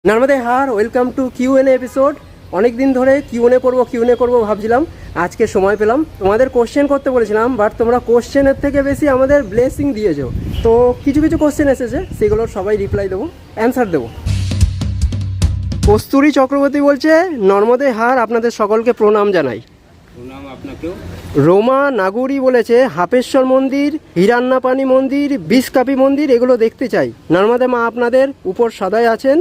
নর্মদে হার welcome to Q and A episode. অনেক দিন ধরে কিউএনএ করবো ভাবছিলাম, আজকে সময় পেলাম। তোমাদের কোশ্চেন করতে বলেছিলাম, বাট তোমরা কোশ্চেনের থেকে বেশি আমাদের ব্লেসিং দিয়েছো। তো কিছু কিছু কোশ্চেন এসেছে, সেগুলোর সবাই রিপ্লাই দেবো, অ্যান্সার দেবো। কস্তুরী চক্রবর্তী বলছে, নর্মদে হার আপনাদের সকলকে প্রণাম জানাই। প্রণাম আপনাকেও। রোমা নাগুরি বলেছে, হাপেশ্বর মন্দির, হিরান্নাপানি মন্দির, বিষকাপি মন্দির এগুলো দেখতে চাই। নর্মদে মা আপনাদের উপর সদাই আছেন,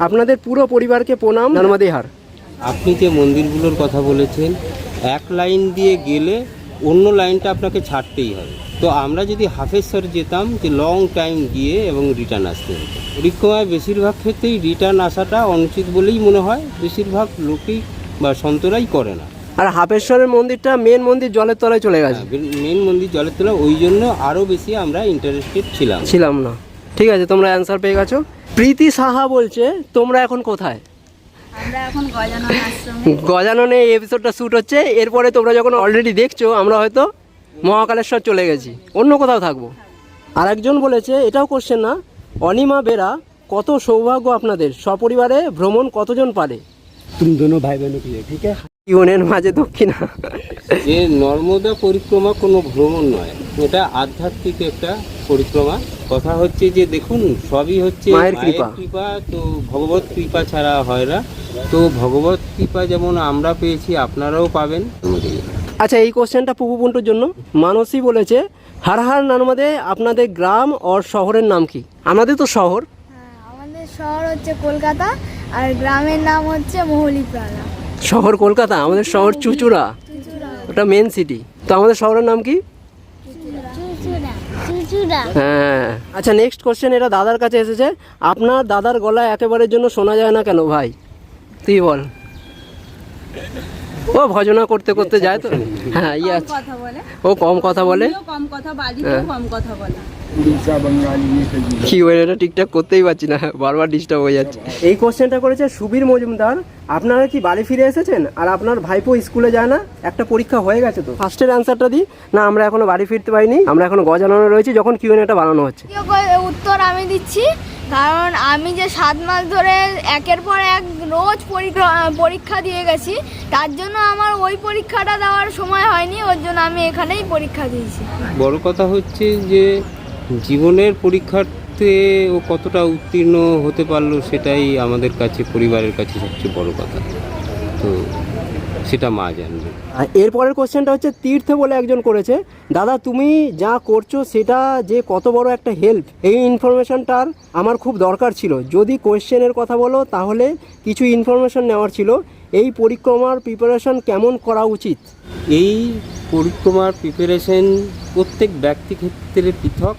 আপনাদের পুরো পরিবারকে প্রণাম। নর্মদে হার। আপনি যে মন্দিরগুলোর কথা বলেছেন, এক লাইন দিয়ে গেলে অন্য লাইনটা আপনাকে ছাড়তেই হবে। তো আমরা যদি হাফেশ্বর যেতাম, যে লং টাইম গিয়ে এবং রিটার্ন আসতে হতো। পরিক্রমায় বেশিরভাগ ক্ষেত্রেই রিটার্ন আসাটা অনুচিত বলেই মনে হয়, বেশিরভাগ লোকেই বা সন্তরাই করে না। আর হাপেশ্বরের মন্দিরটা মেন মন্দির জলের তলায় চলে গেছে। মেন মন্দির জলের তলায়, ওই জন্য আরও বেশি আমরা ইন্টারেস্টেড ছিলাম না। ঠিক আছে, তোমরা অ্যান্সার পেয়ে গেছো। প্রীতি সাহা বলছে, তোমরা এখন কোথায়? আমরা এখন গজাননে এই এপিসোডটা শ্যুট হচ্ছে। এরপরে তোমরা যখন অলরেডি দেখছো, আমরা হয়তো মহাকালেশ্বর চলে গেছি, অন্য কোথাও থাকবো। আর একজন বলেছে, এটাও কোশ্চেন না, অনিমা বেরা, কত সৌভাগ্য আপনাদের, সপরিবারে ভ্রমণ কতজন পারে? তুমি দোনো ভাই বোন কি, ঠিক আছে? ইউনের মাঝে দক্ষিণা। যে নর্মদা পরিক্রমা কোনো ভ্রমণ নয়, এটা আধ্যাত্মিক একটা পরিক্রমা। কথা হচ্ছে যে দেখুন, সবই হচ্ছে মায়ের কৃপা। তো ভগবত কৃপা ছাড়া হয় না। তো ভগবত কৃপা যেমন আমরা পেয়েছি, আপনারাও পাবেন। আচ্ছা, এই কোশ্চেনটা পুপুপুন্টুর জন্য। মানসী বলেছে, হার হার নর্মদে, আপনাদের গ্রাম আর শহরের নাম কি? আমাদের তো শহর। আমাদের শহর হচ্ছে কলকাতা, আর গ্রামের নাম হচ্ছে মহলিপাড়া। শহর কলকাতা, আমাদের শহর চুচুড়া, ওটা মেন সিটি। তো আমাদের শহরের নাম কি? হ্যাঁ। আচ্ছা, নেক্সট কোশ্চেন, এটা দাদার কাছে এসেছে। আপনার দাদার গলায় একেবারের জন্য শোনা যায় না কেন ভাই? তুই বল। ও ভজনা করতে করতে যায় তো। হ্যাঁ, ও কম কথা বলে, কি বলে, এটা ঠিকঠাক করতেই পারছি না, বারবার ডিস্টার্ব হয়ে যাচ্ছে। এই কোশ্চেনটা করেছে সুবীর মজুমদার, আপনারা কি বাড়ি ফিরে এসেছেন? আর আপনার ভাইপো স্কুলে যায় না? একটা পরীক্ষা হয়ে গেছে তো। ফার্স্টের অ্যান্সারটা দিই না, আমরা এখনো বাড়ি ফিরতে পারিনি, আমরা এখনো গজানো রয়েছি যখন কিউএনএটা বানানো হচ্ছে। উত্তর আমি দিচ্ছি, কারণ আমি যে 7 মাস ধরে একের পর এক রোজ পরীক্ষা দিয়ে গেছি, তার জন্য আমার ওই পরীক্ষাটা দেওয়ার সময় হয়নি, ওর জন্য আমি এখানেই পরীক্ষা দিয়েছি। বড় কথা হচ্ছে যে জীবনের পরীক্ষাতে ও কতটা উত্তীর্ণ হতে পারলো, সেটাই আমাদের কাছে, পরিবারের কাছে সবচেয়ে বড় কথা। তো সেটা মা জানবে। আর এরপরের কোশ্চেনটা হচ্ছে তীর্থ বলে একজন করেছে, দাদা তুমি যা করছো সেটা যে কত বড় একটা হেল্প, এই ইনফরমেশনটার আমার খুব দরকার ছিল। যদি কোশ্চেনের কথা বলো তাহলে কিছু ইনফরমেশন নেওয়ার ছিল। এই পরিক্রমার প্রিপারেশন কেমন করা উচিত? এই পরিক্রমার প্রিপারেশন প্রত্যেক ব্যক্তি ক্ষেত্রে পৃথক,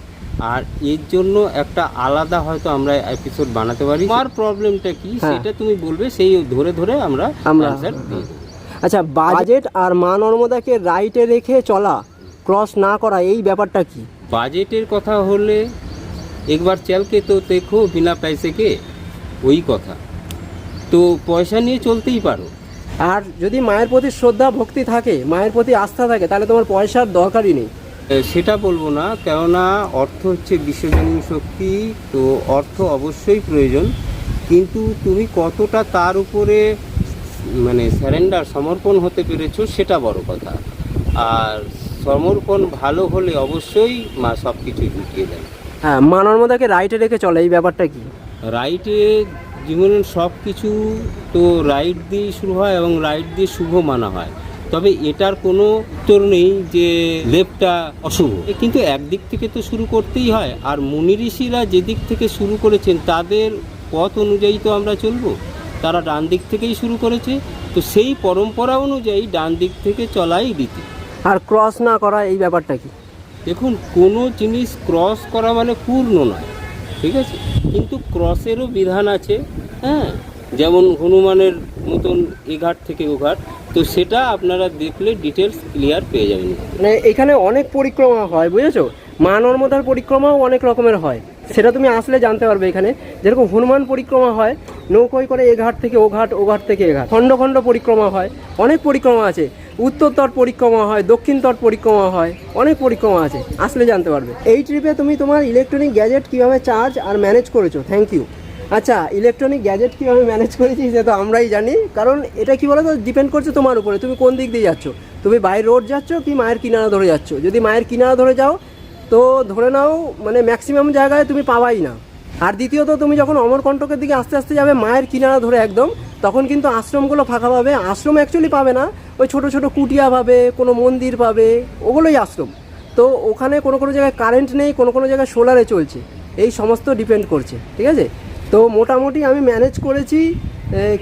আর এর জন্য একটা আলাদা হয়তো আমরা এপিসোড বানাতে পারি। আমার প্রবলেমটা কি সেটা তুমি বলবে, সেই ধরে ধরে আমরা অ্যানসার দিই। আচ্ছা, বাজেট আর মা নর্মদাকে রাইটে রেখে চলা, ক্রস না করা, এই ব্যাপারটা কি? বাজেটের কথা হলে একবার চালকে তো দেখো বিনা পয়সাকে, ওই কথা। তো পয়সা নিয়ে চলতেই পারো। আর যদি মায়ের প্রতি শ্রদ্ধা ভক্তি থাকে, মায়ের প্রতি আস্থা থাকে, তাহলে তোমার পয়সার দরকারই নেই। সেটা বলবো না, কেননা অর্থ হচ্ছে বিশ্বজনীন শক্তি। তো অর্থ অবশ্যই প্রয়োজন, কিন্তু তুমি কতটা তার উপরে মানে সমর্পণ হতে পেরেছো, সেটা বড় কথা। আর সমর্পণ ভালো হলে অবশ্যই মা সব কিছুই ঢুকিয়ে দেয়। হ্যাঁ, মা নর্মদাকে রাইটে রেখে চলে, এই ব্যাপারটা কি? রাইটে জীবনের সব কিছু তো রাইট দিয়ে শুরু হয় এবং রাইট দিয়ে শুভ মানা হয়। তবে এটার কোনো উত্তর নেই যে লেফটটা অশুভ, কিন্তু একদিক থেকে তো শুরু করতেই হয়। আর মুনি ঋষিরা যেদিক থেকে শুরু করেছেন, তাদের পথ অনুযায়ী তো আমরা চলবো। তারা ডান দিক থেকেই শুরু করেছে, তো সেই পরম্পরা অনুযায়ী ডান দিক থেকে চলাই রীতি। আর ক্রস না করা, এই ব্যাপারটা কি? দেখুন, কোনো জিনিস ক্রস করা মানে পূর্ণ নয়, ঠিক আছে, কিন্তু ক্রসেরও বিধান আছে। হ্যাঁ, যেমন হনুমানের মতন এ ঘাট থেকে ও ঘাট, তো সেটা আপনারা দেখলে ডিটেলস ক্লিয়ার পেয়ে যাবেন। মানে এখানে অনেক পরিক্রমা হয়, বুঝেছো? মা নর্মদার পরিক্রমাও অনেক রকমের হয়, সেটা তুমি আসলে জানতে পারবে। এখানে যেরকম হনুমান পরিক্রমা হয়, নৌকোয় করে এ ঘাট থেকে ও ঘাট, ও ঘাট থেকে এ ঘাট, খণ্ড খণ্ড পরিক্রমা হয়, অনেক পরিক্রমা আছে। উত্তর তট পরিক্রমা হয়, দক্ষিণ তট পরিক্রমা হয়, অনেক পরিক্রমা আছে, আসলে জানতে পারবে। এই ট্রিপে তুমি তোমার ইলেকট্রনিক গ্যাজেট কীভাবে চার্জ আর ম্যানেজ করেছো? Thank you. আচ্ছা, ইলেকট্রনিক গ্যাজেট কীভাবে ম্যানেজ করেছি সে তো আমরাই জানি, কারণ এটা কি বলো তো, ডিপেন্ড করছে তোমার উপরে, তুমি কোন দিক দিয়ে যাচ্ছ। তুমি বাই রোড যাচ্ছ কি মায়ের কিনারা ধরে যাচ্ছ। যদি মায়ের কিনারা ধরে যাও তো ধরে নাও মানে ম্যাক্সিমাম জায়গায় তুমি পাবাই না। আর দ্বিতীয়ত তুমি যখন অমরকণ্টকের দিকে আস্তে আস্তে যাবে মায়ের কিনারা ধরে একদম, তখন কিন্তু আশ্রমগুলো ফাঁকা পাবে। আশ্রম অ্যাকচুয়ালি পাবে না, ওই ছোটো ছোটো কুটিয়া পাবে, কোনো মন্দির পাবে, ওগুলোই আশ্রম। তো ওখানে কোনো কোনো জায়গায় কারেন্ট নেই, কোনো কোনো জায়গায় সোলারে চলছে, এই সমস্ত ডিপেন্ড করছে, ঠিক আছে। তো মোটামুটি আমি ম্যানেজ করেছি,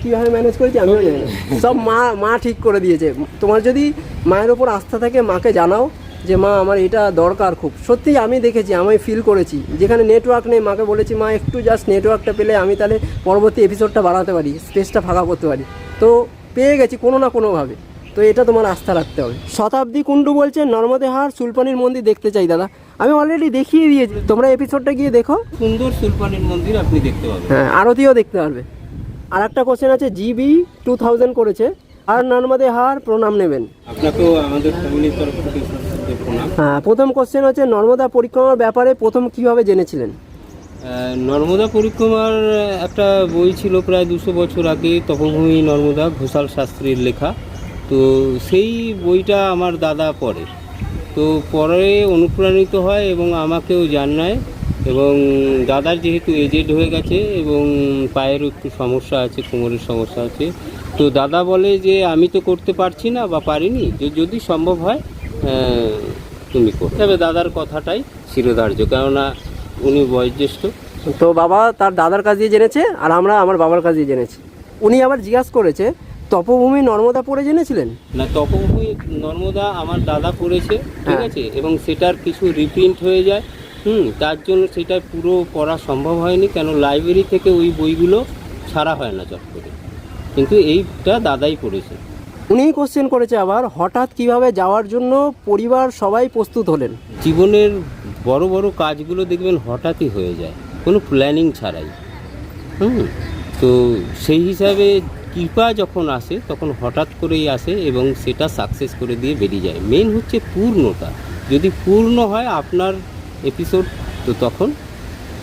কীভাবে ম্যানেজ করেছি আমিও জানি না, সব মা ঠিক করে দিয়েছে। তোমার যদি মায়ের ওপর আস্থা থাকে মাকে জানাও যে মা আমার এটা দরকার খুব। সত্যি আমি দেখেছি, আমি ফিল করেছি, যেখানে নেটওয়ার্ক নেই মাকে বলেছি মা একটু জাস্ট নেটওয়ার্কটা পেলে আমি তাহলে পরবর্তী এপিসোডটা বাড়াতে পারি, স্পেসটা ফাঁকা করতে পারি। তো পেয়ে গেছি কোনো না কোনোভাবে। তো এটা তোমার আস্থা রাখতে হবে। শতাব্দী কুণ্ডু বলছে নর্মদেহার সুলপানির মন্দির দেখতে চাই দাদা। আমি অলরেডি দেখিয়ে দিয়েছি, তোমরা এপিসোডটা গিয়ে দেখো, সুন্দর সুলপানির মন্দির আপনি দেখতে পাবেন। হ্যাঁ, আরতিও দেখতে পারবে। আর একটা কোশ্চেন আছে, জিবি 2000 করেছে, আর নর্মদেহার প্রণাম নেবেন। আপনাকেও আমাদের ফ্যামিলির তরফ থেকে প্রণাম। হ্যাঁ, প্রথম কোশ্চেন হচ্ছে নর্মদা পরিক্রমার ব্যাপারে প্রথম কিভাবে জেনেছিলেন? নর্মদা পরিক্রমার একটা বই ছিল প্রায় 200 বছর আগে, তপভূমি নর্মদা, ঘোষাল শাস্ত্রীর লেখা। তো সেই বইটা আমার দাদা পড়ে, তো পরে অনুপ্রাণিত হয় এবং আমাকেও জানায়। এবং দাদার যেহেতু এজেড হয়ে গেছে এবং পায়েরও একটু সমস্যা আছে, কোমরের সমস্যা আছে, তো দাদা বলে যে আমি তো করতে পারছি না বা পারিনি, যে যদি সম্ভব হয় তুমি করো। তবে দাদার কথাটাই শিরোধার্য, কেননা উনি বয়োজ্যেষ্ঠ। তো বাবা তার দাদার কাছ দিয়ে জেনেছে, আর আমরা আমার বাবার কাছ দিয়ে জেনেছি। উনি আবার জিজ্ঞাসা করেছে তপভূমি নর্মদা পড়ে জেনেছিলেন? না, তপভূমি নর্মদা আমার দাদা পড়েছে, ঠিক আছে, এবং সেটার কিছু রিপ্রিন্ট হয়ে যায়। তার জন্য সেটা পুরো পড়া সম্ভব হয়নি, কেন লাইব্রেরি থেকে ওই বইগুলো ছাড়া হয় না চট করে, কিন্তু এইটা দাদাই পড়েছে। উনিই কোশ্চেন করেছে আবার, হঠাৎ কিভাবে যাওয়ার জন্য পরিবার সবাই প্রস্তুত হলেন? জীবনের বড় বড় কাজগুলো দেখবেন হঠাৎই হয়ে যায়, কোনো প্ল্যানিং ছাড়াই। তো সেই হিসাবে কৃপা যখন আসে তখন হঠাৎ করেই আসে এবং সেটা সাকসেস করে দিয়ে বেরিয়ে যায়। মেন হচ্ছে পূর্ণতা, যদি পূর্ণ হয় আপনার এপিসোড তো তখন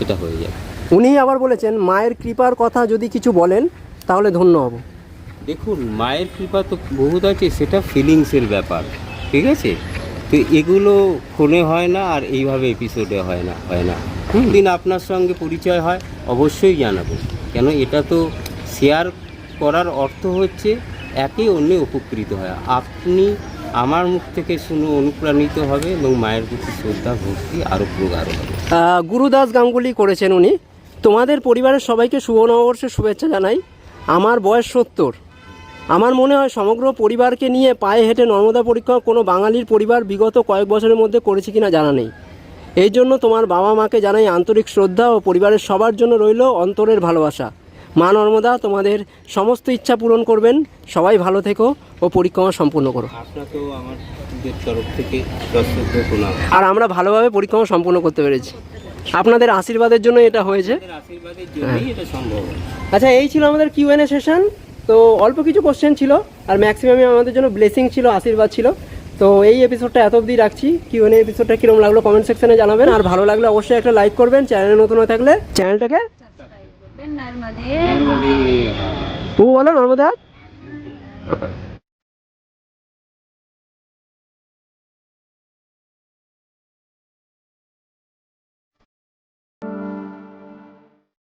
এটা হয়ে যায়। উনি আবার বলেছেন মায়ের কৃপার কথা যদি কিছু বলেন তাহলে ধন্য হব। দেখুন, মায়ের কৃপা তো বহুত আছে, সেটা ফিলিংসের ব্যাপার, ঠিক আছে। তো এগুলো ফোনে হয় না, আর এইভাবে এপিসোডে হয় না। দিন আপনার সঙ্গে পরিচয় হয় অবশ্যই জানাবো, কেন এটা তো শেয়ার করার অর্থ হচ্ছে একে অন্যে উপকৃত হয়। আপনি আমার মুখ থেকে শুনে অনুপ্রাণিত হবে এবং মায়ের প্রতি শ্রদ্ধা ভক্তি আরও প্রগাঢ় হবে। গুরুদাস গাঙ্গুলি করেছেন উনি, তোমাদের পরিবারের সবাইকে শুভ নববর্ষের শুভেচ্ছা জানাই। আমার বয়স 70। আমার মনে হয় সমগ্র পরিবারকে নিয়ে পায়ে হেঁটে নর্মদা পরিক্রমা কোনো বাঙালির পরিবার বিগত কয়েক বছরের মধ্যে করেছে কিনা জানা নেই। এই জন্য তোমার বাবা মাকে জানাই আন্তরিক শ্রদ্ধা ও পরিবারের সবার জন্য রইল অন্তরের ভালোবাসা। মা নর্মদা তোমাদের সমস্ত ইচ্ছা পূরণ করবেন। সবাই ভালো থেকো ও পরিক্রমা সম্পূর্ণ করো। আপনাকেও আমাদের তরফ থেকে সশ্রদ্ধ প্রণাম। আর আমরা ভালোভাবে পরিক্রমা সম্পূর্ণ করতে পেরেছি, আপনাদের আশীর্বাদের জন্য এটা হয়েছে। আশীর্বাদের জন্যই এটা সম্ভব। আচ্ছা, এই ছিল আমাদের Q&A সেশন। তো অল্প কিছু কোশ্চেন ছিল, আর ম্যাক্সিমামই আমাদের জন্য ব্লেসিং ছিল, আশীর্বাদ ছিল। তো এই এপিসোডটা এত অবধি রাখছি। Q&A এপিসোডটা কীরকম লাগলো কমেন্ট সেকশনে জানাবেন, আর ভালো লাগলে অবশ্যই একটা লাইক করবেন। চ্যানেলে নতুন হয়ে থাকলে চ্যানেলটাকে বলো নর্মদা।